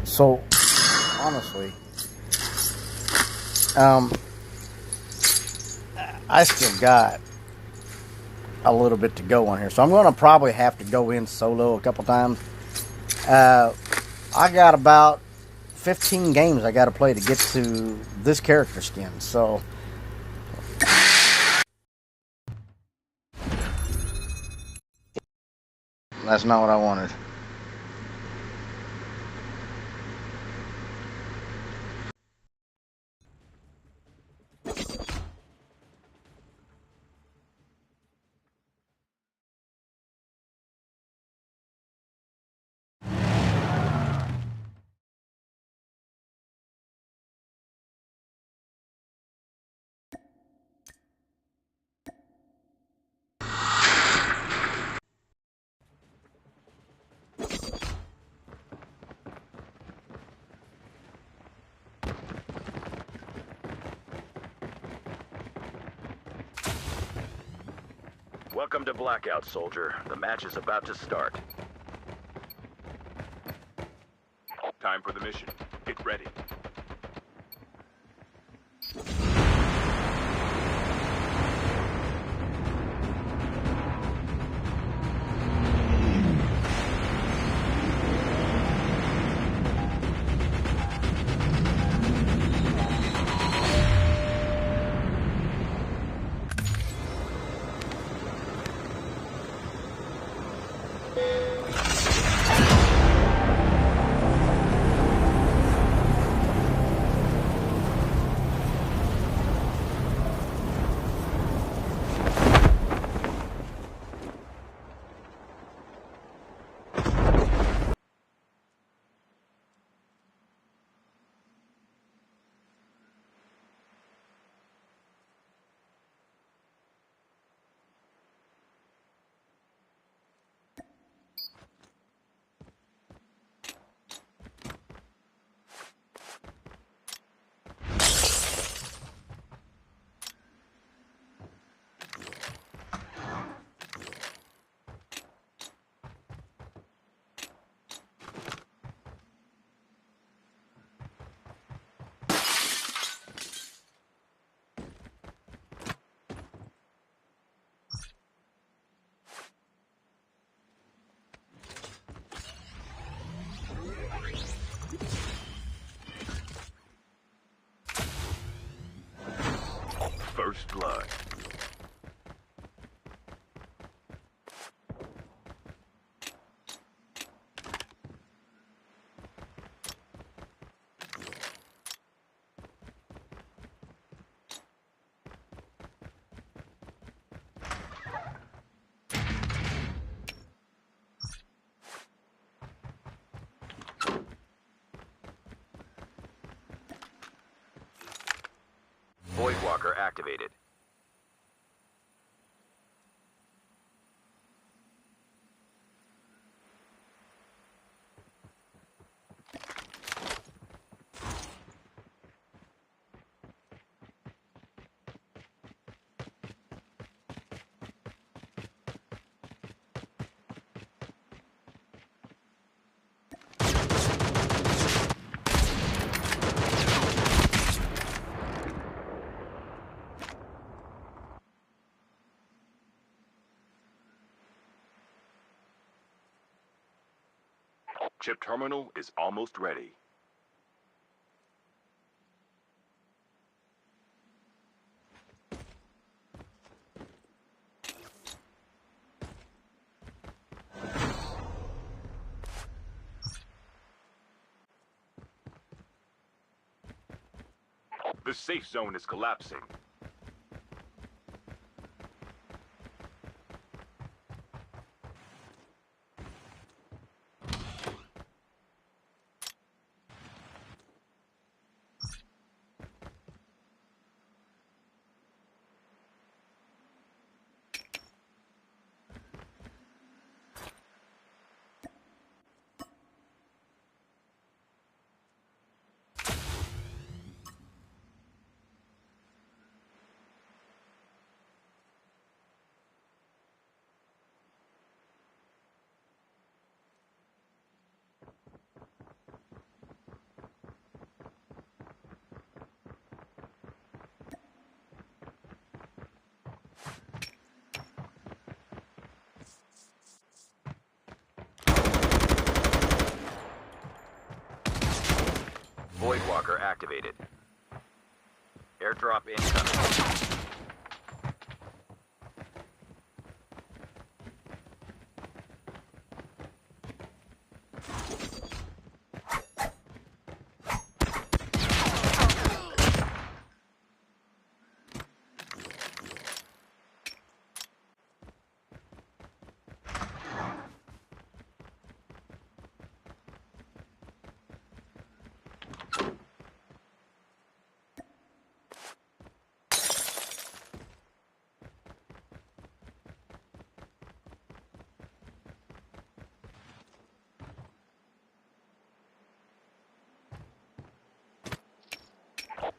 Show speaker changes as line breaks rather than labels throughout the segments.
So, honestly, um, I still got a little bit to go on here, so I'm going to probably have to go in solo a couple times. I got about 15 games I got to play to get to this character skin, so that's not what I wanted.
Welcome to Blackout, soldier. The match is about to start. Time for the mission. Get ready. First blood. Voidwalker activated. Chip terminal is almost ready. The safe zone is collapsing. Voidwalker activated. Airdrop incoming.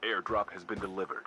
Airdrop has been delivered.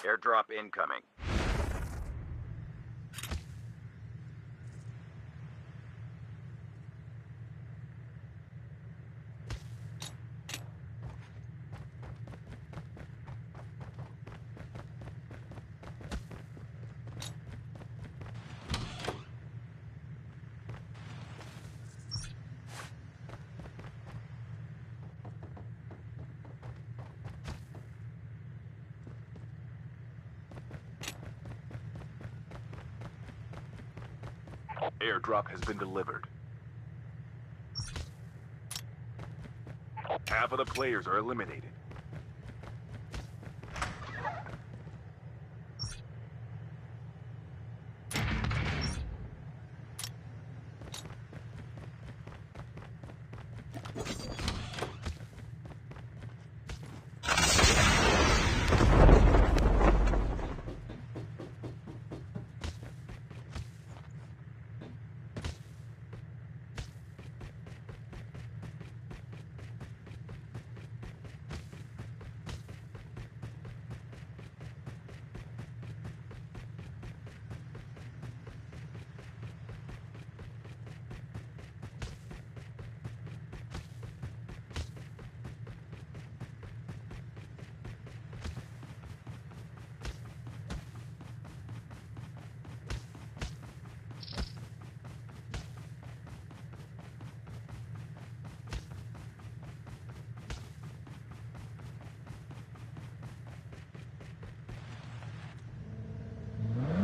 Airdrop incoming. Airdrop has been delivered. Half of the players are eliminated.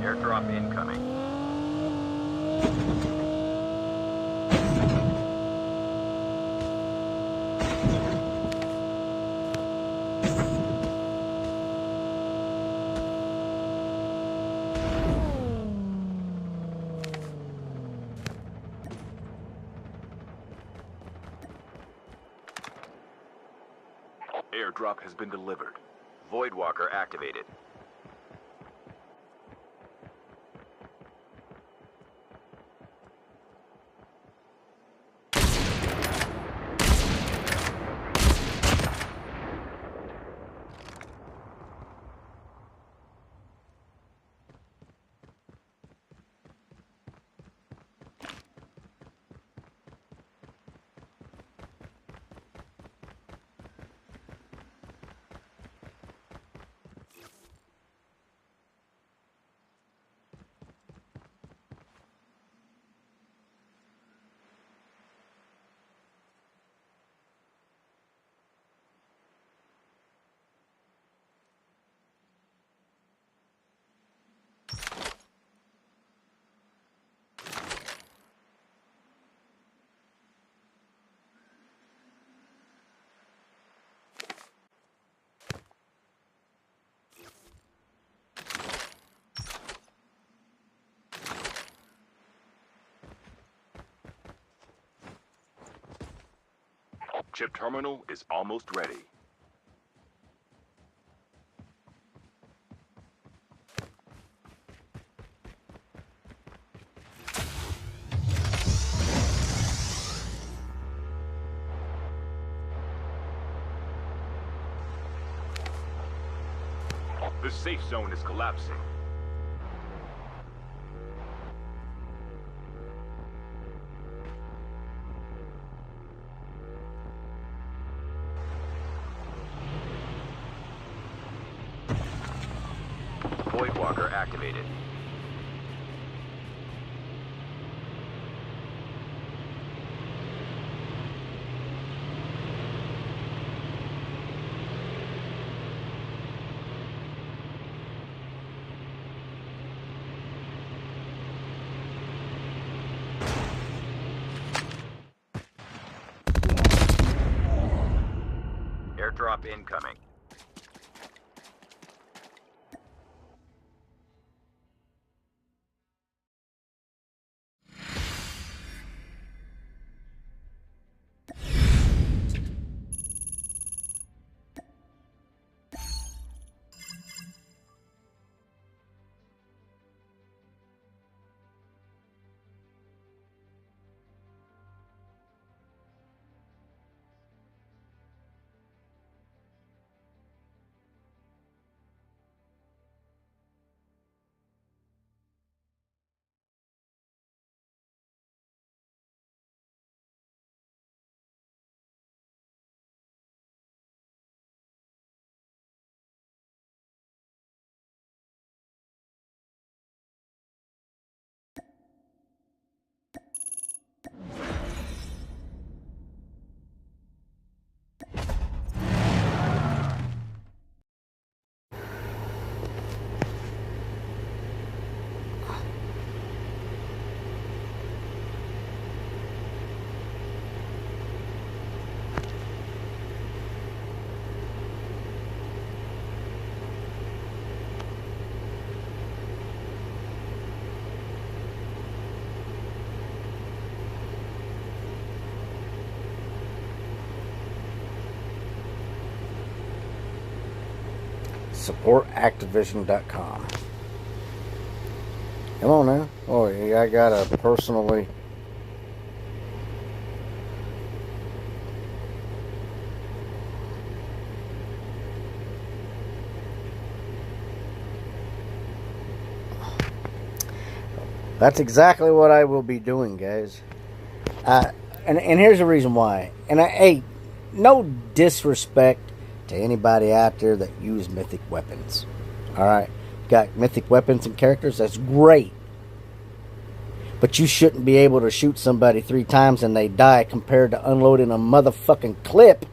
Airdrop incoming. Airdrop has been delivered. Voidwalker activated. Chip terminal is almost ready. The safe zone is collapsing. Voidwalker activated. Airdrop incoming.
SupportActivision.com. Come on now. Oh, yeah, I gotta personally. That's exactly what I will be doing, guys. And here's the reason why. And hey, no disrespect to anybody out there that use mythic weapons. Alright? Got mythic weapons and characters, that's great. But you shouldn't be able to shoot somebody 3 times and they die compared to unloading a motherfucking clip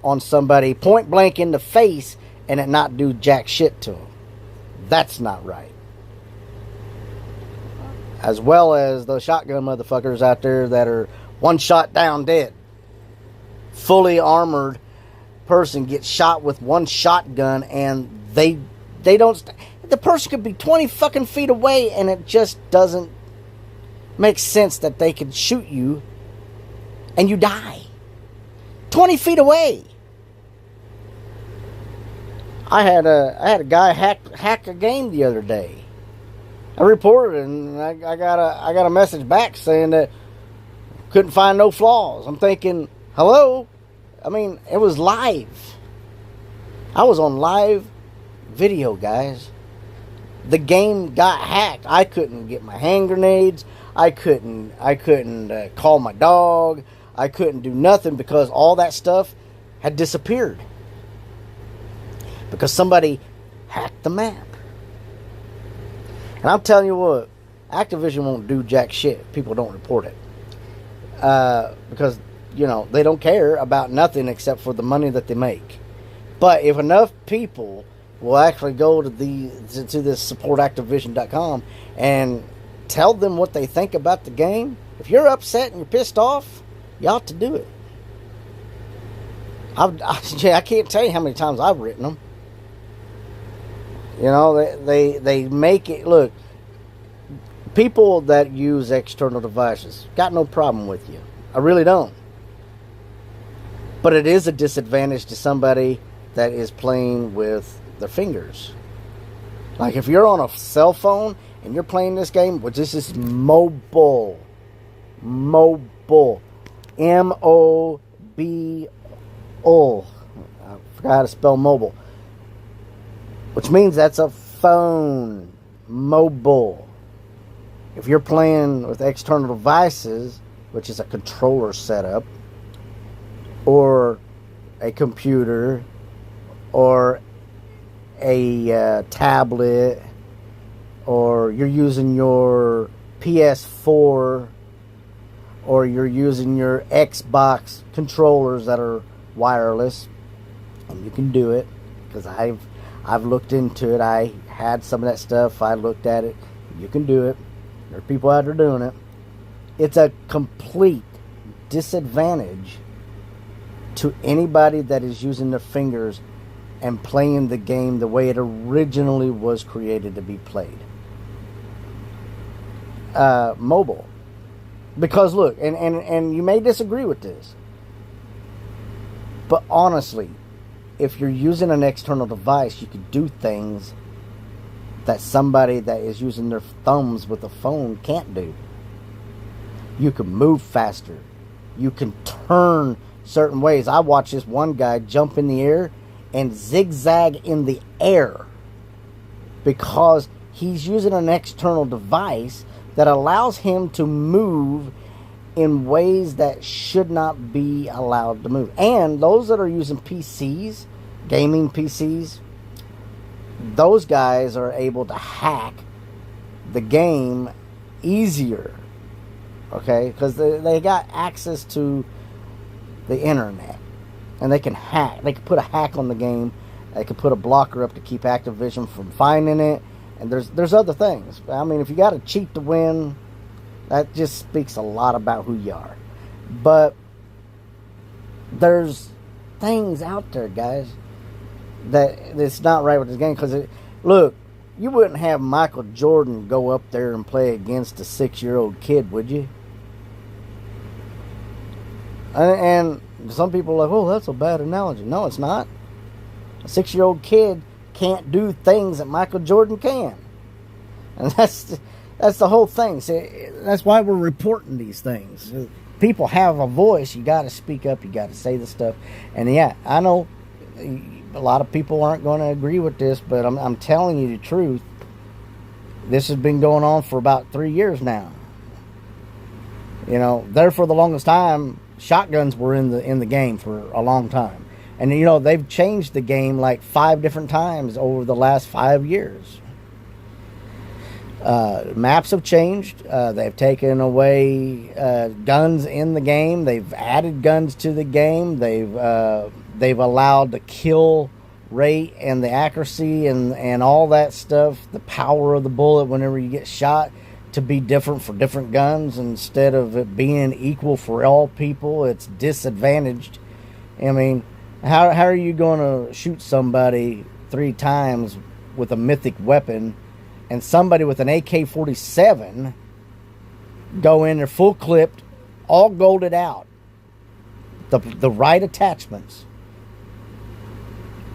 on somebody point blank in the face and it not do jack shit to them. That's not right. As well as those shotgun motherfuckers out there that are one shot down dead. Fully armored person gets shot with one shotgun and they don't. The person could be 20 fucking feet away and it just doesn't make sense that they could shoot you and you die 20 feet away. I had a guy hack a game the other day. I reported it and I got a message back saying that couldn't find no flaws. I'm thinking, hello? I mean, it was live. I was on live video, guys. The game got hacked. I couldn't get my hand grenades. I couldn't call my dog. I couldn't do nothing because all that stuff had disappeared. Because somebody hacked the map. And I'm telling you what, Activision won't do jack shit if people don't report it. Because, you know, they don't care about nothing except for the money that they make. But if enough people will actually go to this supportactivision.com and tell them what they think about the game, if you're upset and you're pissed off, you ought to do it. I can't tell you how many times I've written them. You know, they make it look. People that use external devices got no problem with you. I really don't. But it is a disadvantage to somebody that is playing with their fingers. Like if you're on a cell phone and you're playing this game, which this is mobile. Mobile. M-O-B-O. I forgot how to spell mobile. Which means that's a phone. Mobile. If you're playing with external devices, which is a controller setup, or a computer, or a tablet, or you're using your PS4, or you're using your Xbox controllers that are wireless, and you can do it, because I've looked into it. I had some of that stuff. I looked at it. You can do it. There are people out there doing it. It's a complete disadvantage to anybody that is using their fingers and playing the game the way it originally was created to be played. Mobile. Because look, and you may disagree with this, but honestly, if you're using an external device, you can do things that somebody that is using their thumbs with a phone can't do. You can move faster. You can turn certain ways. I watched this one guy jump in the air and zigzag in the air because he's using an external device that allows him to move in ways that should not be allowed to move. And those that are using PCs, gaming PCs, those guys are able to hack the game easier. Okay? Because they got access to the internet. And they can hack. They can put a hack on the game. They can put a blocker up to keep Activision from finding it. And there's other things. I mean, if you got to cheat to win, that just speaks a lot about who you are. But there's things out there, guys, that's not right with this game. Because, look, you wouldn't have Michael Jordan go up there and play against a 6-year-old kid, would you? And some people are like, oh, that's a bad analogy. No, it's not. A 6-year-old kid can't do things that Michael Jordan can. And that's the whole thing. See, that's why we're reporting these things. People have a voice. You got to speak up. You got to say the stuff. And yeah, I know a lot of people aren't going to agree with this, but I'm telling you the truth. This has been going on for about 3 years now. You know, there for the longest time, shotguns were in the game for a long time. And, you know, they've changed the game like 5 different times over the last 5 years. Maps have changed. They've taken away guns in the game. They've added guns to the game. They've allowed the kill rate and the accuracy and all that stuff, the power of the bullet whenever you get shot, to be different for different guns. Instead of it being equal for all people, it's disadvantaged. I mean, how are you going to shoot somebody 3 times with a mythic weapon and somebody with an AK-47 go in there full clipped, all golded out, the right attachments?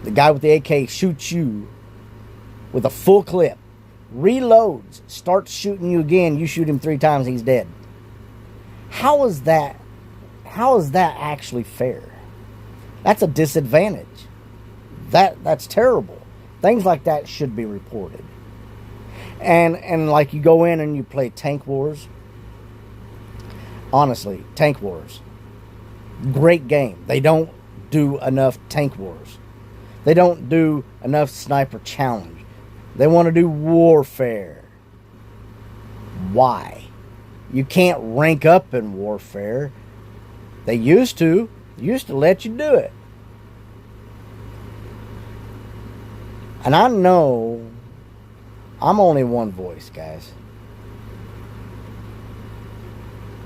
The guy with the AK shoots you with a full clip, reloads, starts shooting you again. You shoot him 3 times, he's dead. How is that actually fair? That's a disadvantage. That's terrible. Things like that should be reported. And like you go in and you play Tank Wars. Honestly, Tank Wars, great game. They don't do enough Tank Wars. They don't do enough Sniper Challenge. They want to do Warfare. Why? You can't rank up in Warfare. They used to let you do it. And I know I'm only one voice, guys.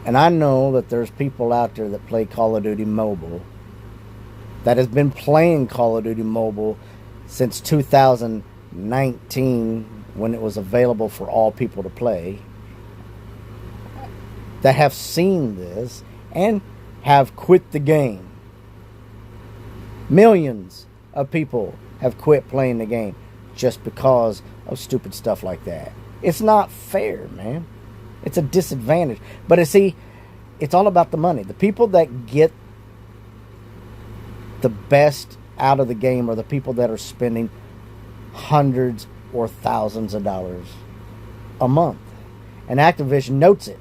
And I know that there's people out there that play Call of Duty Mobile that has been playing Call of Duty Mobile since 2019, when it was available for all people to play, that have seen this and have quit the game Millions of people have quit playing the game just because of stupid stuff like that. It's not fair, man. It's a disadvantage. But see, it's all about the money. The people that get the best out of the game are the people that are spending hundreds or thousands of dollars a month. And Activision notes it.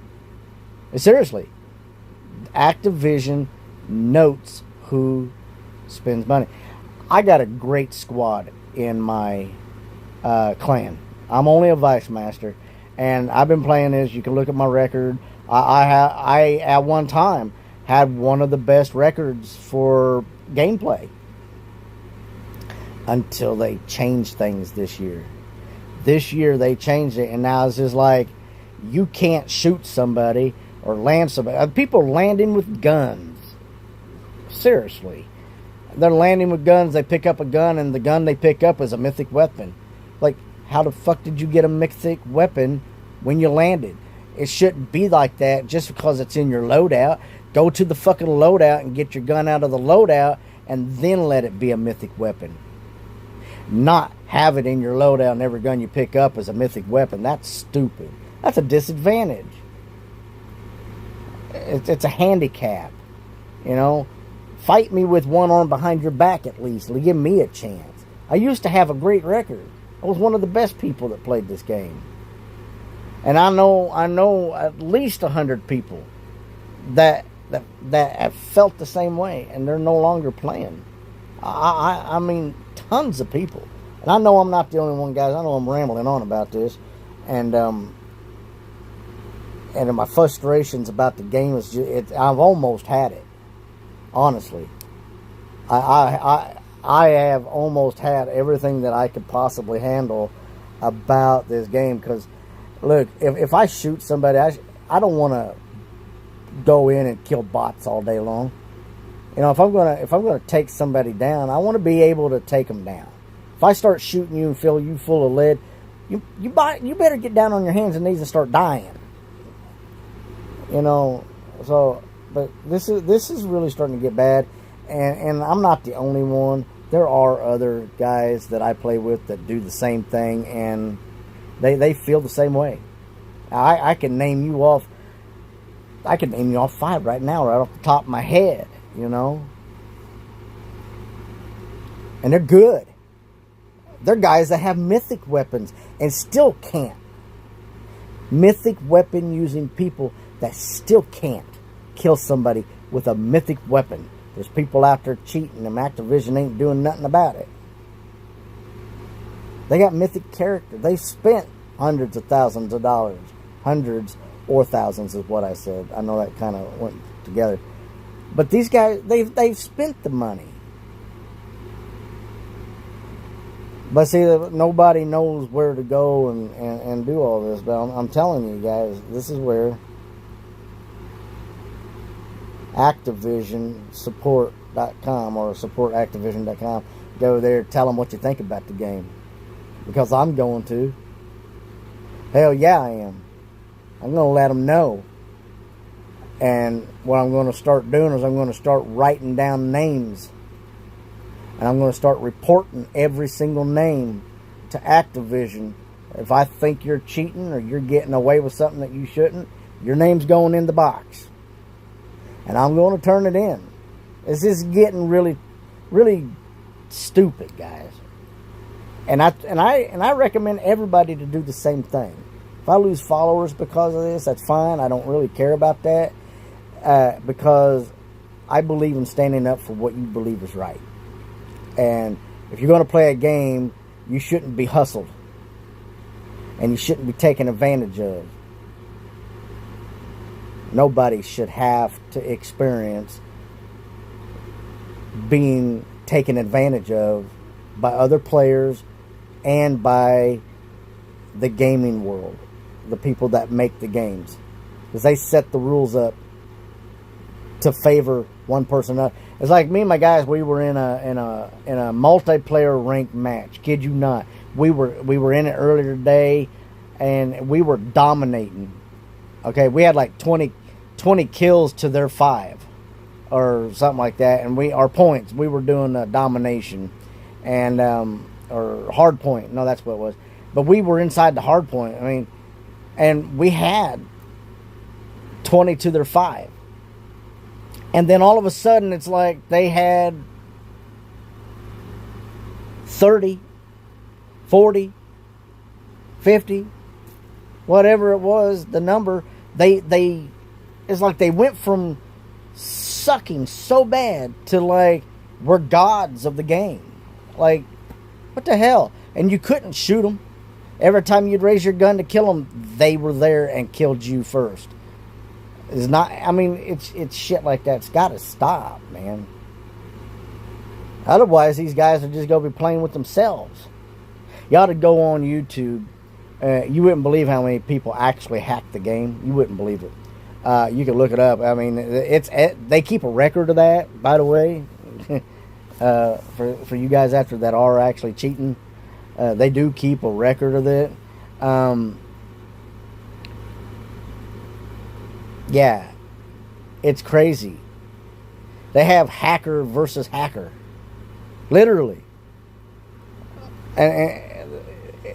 Seriously. Activision notes who spends money. I got a great squad in my clan. I'm only a Vice Master, and I've been playing this. You can look at my record. I at one time had one of the best records for gameplay until they changed things this year. This year they changed it, and now it's just like you can't shoot somebody or land somebody. People landing with guns. Seriously. They're landing with guns. They pick up a gun, and the gun they pick up is a mythic weapon. Like, how the fuck did you get a mythic weapon when you landed? It shouldn't be like that just because it's in your loadout. Go to the fucking loadout and get your gun out of the loadout and then let it be a mythic weapon. Not have it in your loadout and every gun you pick up is a mythic weapon. That's stupid. That's a disadvantage. It's a handicap. You know? Fight me with one arm behind your back at least. Give me a chance. I used to have a great record. I was one of the best people that played this game. And I know at least 100 people that have felt the same way, and they're no longer playing. I mean, tons of people. And I know I'm not the only one, guys. I know I'm rambling on about this. And my frustrations about the game is I've almost had it. Honestly, I have almost had everything that I could possibly handle about this game. Because, look, if I shoot somebody, I don't want to go in and kill bots all day long. You know, if I'm gonna take somebody down, I want to be able to take them down. If I start shooting you and fill you full of lead, you better get down on your hands and knees and start dying. You know, so. But this is really starting to get bad, and I'm not the only one. There are other guys that I play with that do the same thing, and they feel the same way. I can name you off. I can name you off 5 right now, right off the top of my head. You know, and they're good. They're guys that have mythic weapons and still can't. Mythic weapon using people that still can't kill somebody with a mythic weapon. There's people out there cheating, and Activision ain't doing nothing about it. They got mythic characters. They spent hundreds of thousands of dollars. Hundreds or thousands is what I said. I know that kind of went together. But these guys, they've spent the money. But see, nobody knows where to go and do all this. But I'm telling you guys, this is where Activision support.com or supportactivision.com. Go there, tell them what you think about the game. Because I'm going to. Hell yeah, I am. I'm going to let them know. And what I'm going to start doing is I'm going to start writing down names. And I'm going to start reporting every single name to Activision. If I think you're cheating or you're getting away with something that you shouldn't, your name's going in the box. And I'm going to turn it in. This is getting really, really stupid, guys. And I recommend everybody to do the same thing. If I lose followers because of this, that's fine. I don't really care about that. Because I believe in standing up for what you believe is right. And if you're going to play a game, you shouldn't be hustled. And you shouldn't be taken advantage of. Nobody should have to experience being taken advantage of by other players and by the gaming world, the people that make the games, because they set the rules up to favor one person. It's like me and my guys. We were in a multiplayer ranked match. Kid you not. We were in it earlier today, and we were dominating. Okay, we had like 20 kills to their 5. or something like that, and our points, we were doing domination, and or hard point. No, that's what it was. But we were inside the hard point. I mean, and we had 20 to their 5. And then all of a sudden, it's like they had 30, 40, 50, whatever it was, the number. It's like they went from sucking so bad to like, we're gods of the game. Like, what the hell? And you couldn't shoot them. Every time you'd raise your gun to kill them, they were there and killed you first. It's not, I mean, it's shit like that. It's got to stop, man. Otherwise, these guys are just going to be playing with themselves. You ought to go on YouTube. You wouldn't believe how many people actually hack the game. You wouldn't believe it. You can look it up. I mean, they keep a record of that, by the way. For you guys after that are actually cheating, they do keep a record of it. Yeah, it's crazy. They have hacker versus hacker, literally, and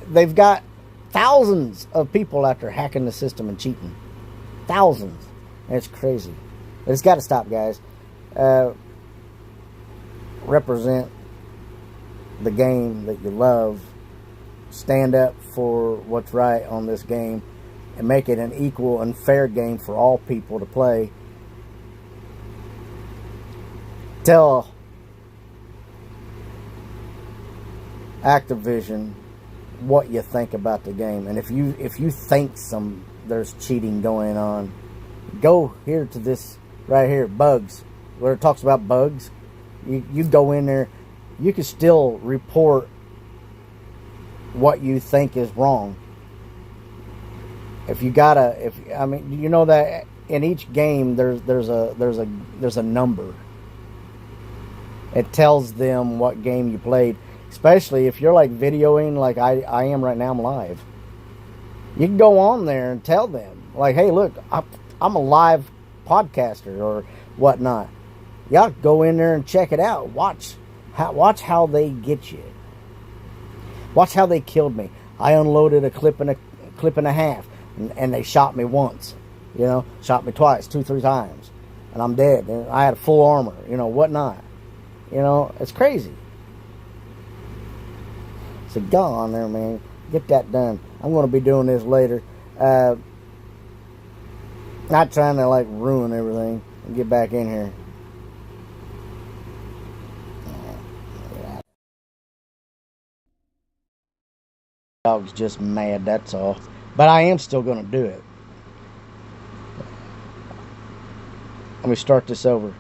they've got thousands of people out there hacking the system and cheating. Thousands. And it's crazy. It's got to stop, guys. Represent the game that you love. Stand up for what's right on this game and make it an equal and fair game for all people to play. Tell Activision what you think about the game, and if you think there's cheating going on, go here to this right here, bugs, where it talks about bugs. You go in there, you can still report what you think is wrong. If you gotta, I mean, you know that in each game there's a number. It tells them what game you played. Especially if you're like videoing, like I am right now. I'm live. You can go on there and tell them, like, hey, look, I'm a live podcaster or whatnot. Y'all go in there and check it out. Watch how they get you. Watch how they killed me. I unloaded a clip and a half, and they shot me once. You know, shot me twice, 2-3 times, and I'm dead. And I had full armor. You know, whatnot. You know, it's crazy. So go on there, man. Get that done. I'm going to be doing this later. Not trying to like ruin everything and get back in here. Dog's just mad, that's all. But I am still going to do it. Let me start this over.